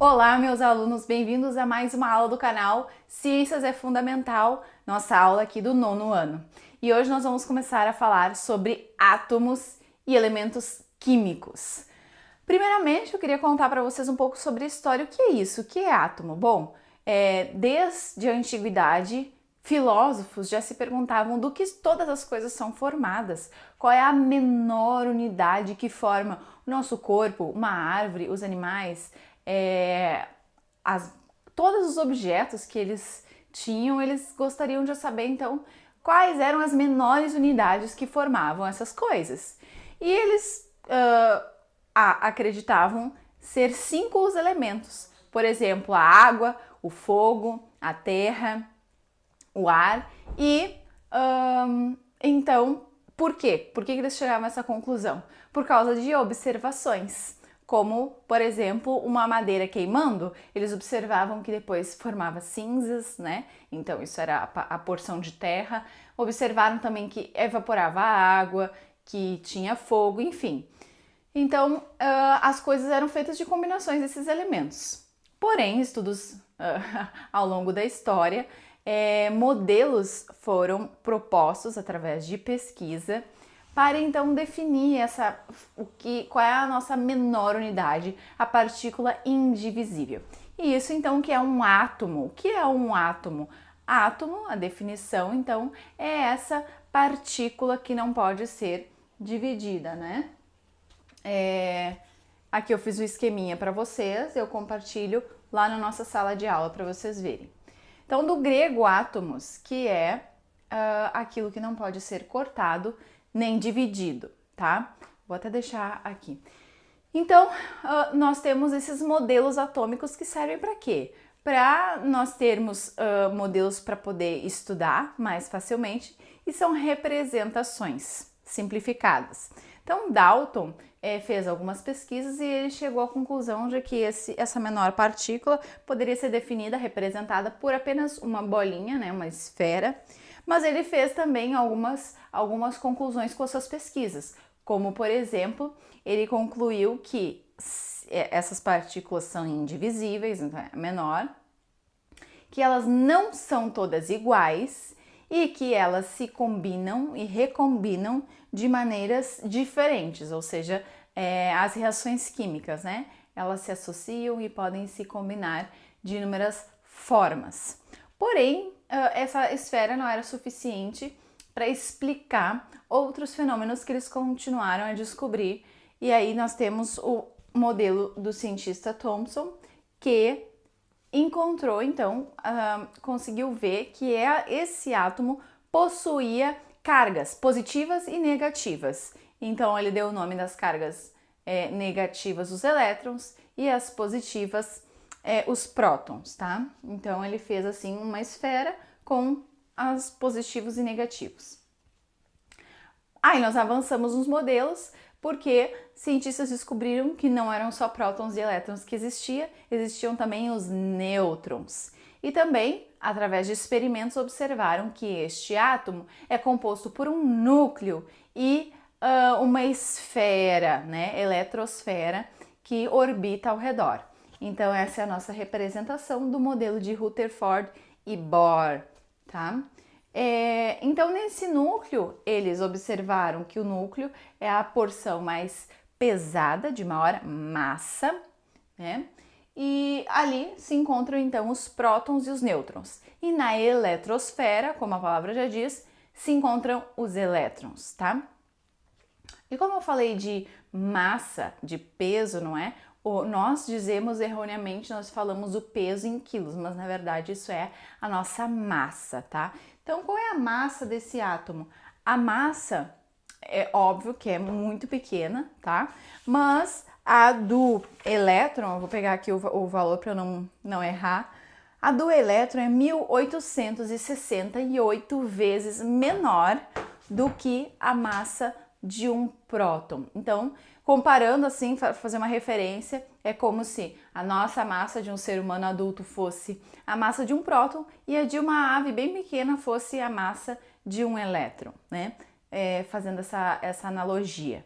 Olá, meus alunos, bem-vindos a mais uma aula do canal Ciências é Fundamental, nossa aula aqui do 9º ano. E hoje nós vamos começar a falar sobre átomos e elementos químicos. Primeiramente, eu queria contar para vocês um pouco sobre a história. O que é isso? O que é átomo? Bom, desde a antiguidade, filósofos já se perguntavam do que todas as coisas são formadas, qual é a menor unidade que forma o nosso corpo, uma árvore, os animais, todos os objetos que eles tinham, eles gostariam de saber então quais eram as menores unidades que formavam essas coisas. E eles acreditavam ser 5 os elementos, por exemplo, a água, o fogo, a terra, o ar e então, por quê? Por que eles chegavam a essa conclusão? Por causa de observações, como, por exemplo, uma madeira queimando, eles observavam que depois formava cinzas, né? Então isso era a porção de terra. Observaram também que evaporava a água, que tinha fogo, enfim. Então, as coisas eram feitas de combinações desses elementos. Porém, estudos ao longo da história, modelos foram propostos através de pesquisa para então definir qual é a nossa menor unidade, a partícula indivisível. E isso então que é um átomo. O que é um átomo? Átomo, a definição então, é essa partícula que não pode ser dividida, né? Aqui eu fiz o esqueminha para vocês, eu compartilho lá na nossa sala de aula para vocês verem. Então, do grego átomos, que é aquilo que não pode ser cortado nem dividido, tá? Vou até deixar aqui. Então, nós temos esses modelos atômicos que servem para quê? Para nós termos modelos para poder estudar mais facilmente, e são representações simplificadas. Então, Dalton fez algumas pesquisas e ele chegou à conclusão de que essa menor partícula poderia ser definida, representada por apenas uma bolinha, né, uma esfera, mas ele fez também algumas conclusões com as suas pesquisas, como, por exemplo, ele concluiu que essas partículas são indivisíveis, então é menor, que elas não são todas iguais e que elas se combinam e recombinam de maneiras diferentes, ou seja, as reações químicas, né? Elas se associam e podem se combinar de inúmeras formas. Porém, essa esfera não era suficiente para explicar outros fenômenos que eles continuaram a descobrir. E aí nós temos o modelo do cientista Thomson, que encontrou, então, conseguiu ver que esse átomo possuía cargas positivas e negativas. Então, ele deu o nome das cargas negativas, os elétrons, e as positivas, os prótons, tá? Então, ele fez, assim, uma esfera com os positivos e negativos. Aí, nós avançamos nos modelos, porque cientistas descobriram que não eram só prótons e elétrons que existiam também os nêutrons. E também, através de experimentos, observaram que este átomo é composto por um núcleo e uma esfera, né, eletrosfera, que orbita ao redor. Então, essa é a nossa representação do modelo de Rutherford e Bohr, tá? Então, nesse núcleo, eles observaram que o núcleo é a porção mais pesada, de maior massa, né? E ali se encontram então os prótons e os nêutrons. E na eletrosfera, como a palavra já diz, se encontram os elétrons, tá? E como eu falei de massa, de peso, não é? Nós dizemos erroneamente, nós falamos o peso em quilos, mas na verdade isso é a nossa massa, tá? Então, qual é a massa desse átomo? A massa é óbvio que é muito pequena, tá? Mas a do elétron, eu vou pegar aqui o valor para eu não errar, a do elétron é 1868 vezes menor do que a massa de um próton. Então, comparando assim, fazer uma referência, é como se a nossa massa de um ser humano adulto fosse a massa de um próton e a de uma ave bem pequena fosse a massa de um elétron, né? Fazendo essa analogia.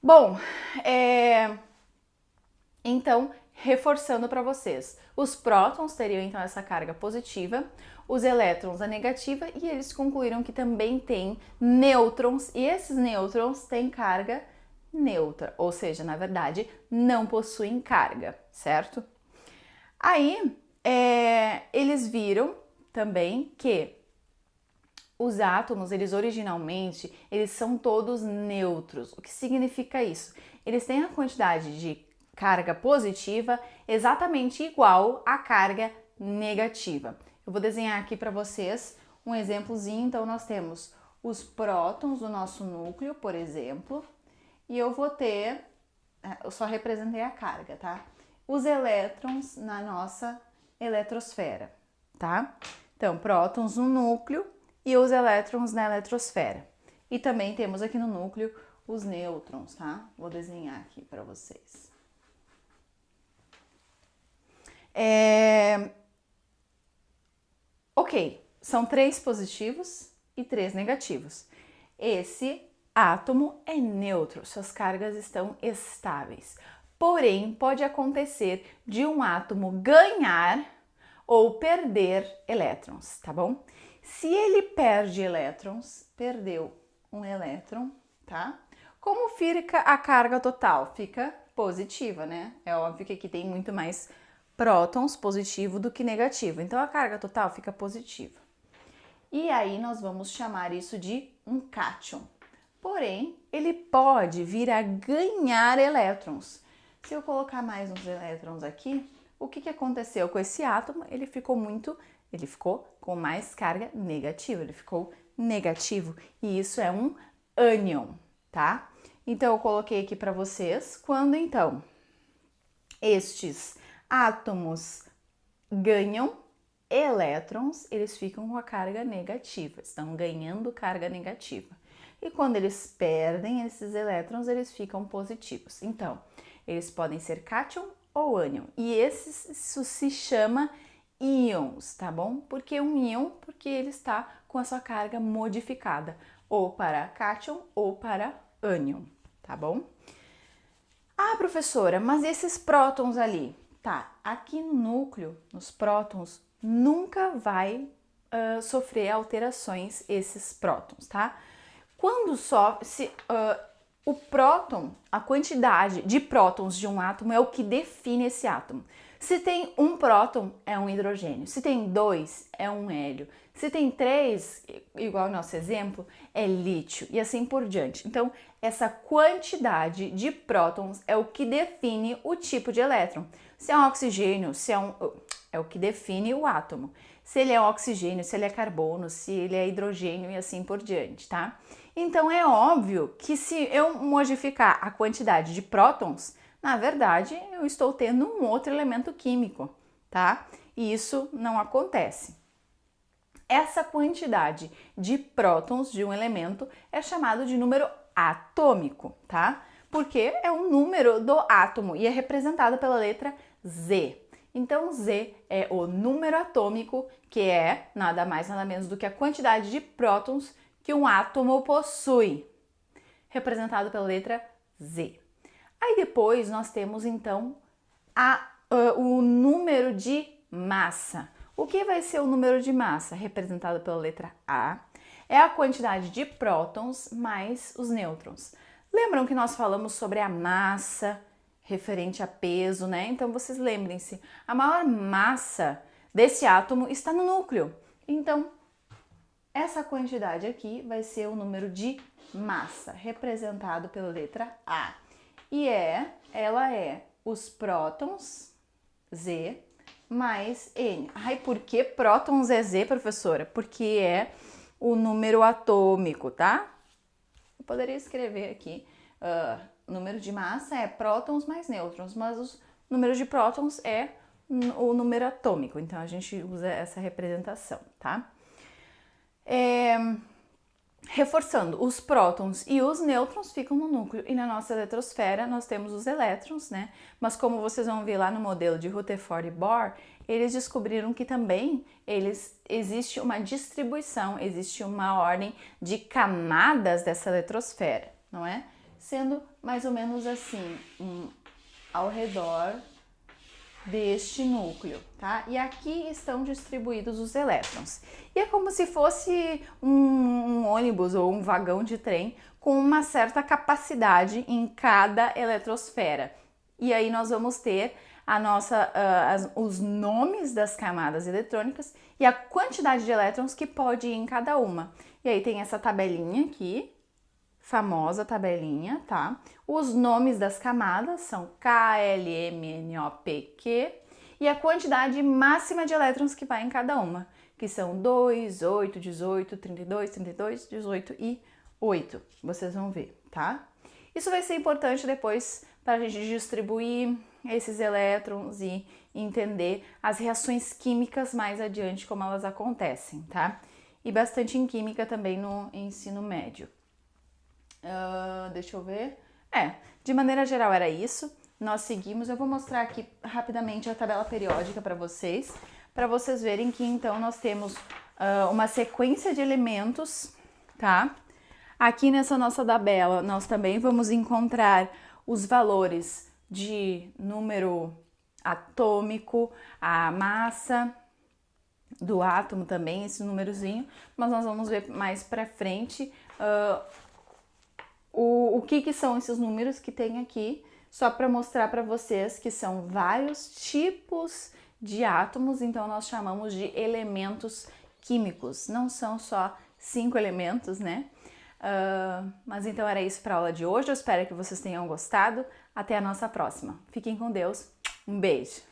Bom, então reforçando para vocês, os prótons teriam então essa carga positiva, os elétrons a negativa, e eles concluíram que também tem nêutrons, e esses nêutrons têm carga neutra, ou seja, na verdade, não possuem carga, certo? Aí, eles viram também que os átomos, eles originalmente, eles são todos neutros. O que significa isso? Eles têm a quantidade de carga positiva exatamente igual à carga negativa. Eu vou desenhar aqui para vocês um exemplozinho. Então, nós temos os prótons do nosso núcleo, por exemplo, e eu vou ter, eu só representei a carga, tá? Os elétrons na nossa eletrosfera, tá? Então, prótons no núcleo e os elétrons na eletrosfera. E também temos aqui no núcleo os nêutrons, tá? Vou desenhar aqui para vocês. Ok, são 3 positivos e 3 negativos. Esse átomo é neutro, suas cargas estão estáveis. Porém, pode acontecer de um átomo ganhar ou perder elétrons, tá bom? Se ele perde elétrons, perdeu um elétron, tá? Como fica a carga total? Fica positiva, né? É óbvio que aqui tem muito mais prótons positivo do que negativo, então a carga total fica positiva. E aí nós vamos chamar isso de um cátion. Porém, ele pode vir a ganhar elétrons. Se eu colocar mais uns elétrons aqui, o que aconteceu com esse átomo? Ele ficou com mais carga negativa, ele ficou negativo, e isso é um ânion, tá? Então eu coloquei aqui para vocês, quando então estes átomos ganham elétrons, eles ficam com a carga negativa, estão ganhando carga negativa. E quando eles perdem esses elétrons, eles ficam positivos. Então, eles podem ser cátion ou ânion. E isso se chama íons, tá bom? Por que um íon? Porque ele está com a sua carga modificada, ou para cátion ou para ânion, tá bom? Ah, professora, mas esses prótons ali? Tá, aqui no núcleo, nos prótons, nunca vai sofrer alterações esses prótons, tá? Quando o próton, a quantidade de prótons de um átomo é o que define esse átomo. Se tem um próton, é um hidrogênio. Se tem 2, é um hélio. Se tem 3, igual ao nosso exemplo, é lítio e assim por diante. Então, essa quantidade de prótons é o que define o tipo de elétron. Se é um oxigênio, é o que define o átomo. Se ele é oxigênio, se ele é carbono, se ele é hidrogênio e assim por diante, tá? Então, é óbvio que se eu modificar a quantidade de prótons, na verdade, eu estou tendo um outro elemento químico, tá? E isso não acontece. Essa quantidade de prótons de um elemento é chamado de número atômico, tá? Porque é o número do átomo e é representado pela letra Z. Então, Z é o número atômico, que é nada mais nada menos do que a quantidade de prótons que um átomo possui, representado pela letra Z. Aí depois nós temos então o número de massa. O que vai ser o número de massa? Representado pela letra A. É a quantidade de prótons mais os nêutrons. Lembram que nós falamos sobre a massa referente a peso, né? Então vocês lembrem-se, a maior massa desse átomo está no núcleo. Então, essa quantidade aqui vai ser o número de massa, representado pela letra A. E ela é os prótons, Z, mais N. Ai, por que prótons é Z, professora? Porque é o número atômico, tá? Eu poderia escrever aqui, o número de massa é prótons mais nêutrons, mas o número de prótons é o número atômico. Então, a gente usa essa representação, tá? Reforçando, os prótons e os nêutrons ficam no núcleo e na nossa eletrosfera nós temos os elétrons, né? Mas como vocês vão ver lá no modelo de Rutherford e Bohr, eles descobriram que também existe uma distribuição, existe uma ordem de camadas dessa eletrosfera, não é? Sendo mais ou menos assim, ao redor deste núcleo, tá? E aqui estão distribuídos os elétrons. E é como se fosse um ônibus ou um vagão de trem com uma certa capacidade em cada eletrosfera. E aí nós vamos ter os nomes das camadas eletrônicas e a quantidade de elétrons que pode ir em cada uma. E aí tem essa tabelinha aqui, famosa tabelinha, tá? Os nomes das camadas são K, L, M, N, O, P, Q e a quantidade máxima de elétrons que vai em cada uma, que são 2, 8, 18, 32, 32, 18 e 8. Vocês vão ver, tá? Isso vai ser importante depois para a gente distribuir esses elétrons e entender as reações químicas mais adiante, como elas acontecem, tá? E bastante em química também no ensino médio. Deixa eu ver. De maneira geral era isso. Nós seguimos. Eu vou mostrar aqui rapidamente a tabela periódica para vocês verem que então nós temos uma sequência de elementos, tá? Aqui nessa nossa tabela nós também vamos encontrar os valores de número atômico, a massa do átomo também, esse númerozinho, mas nós vamos ver mais pra frente o que são esses números que tem aqui, só para mostrar para vocês que são vários tipos de átomos, então nós chamamos de elementos químicos, não são só 5 elementos, né? Mas então era isso para a aula de hoje, eu espero que vocês tenham gostado, até a nossa próxima. Fiquem com Deus, um beijo!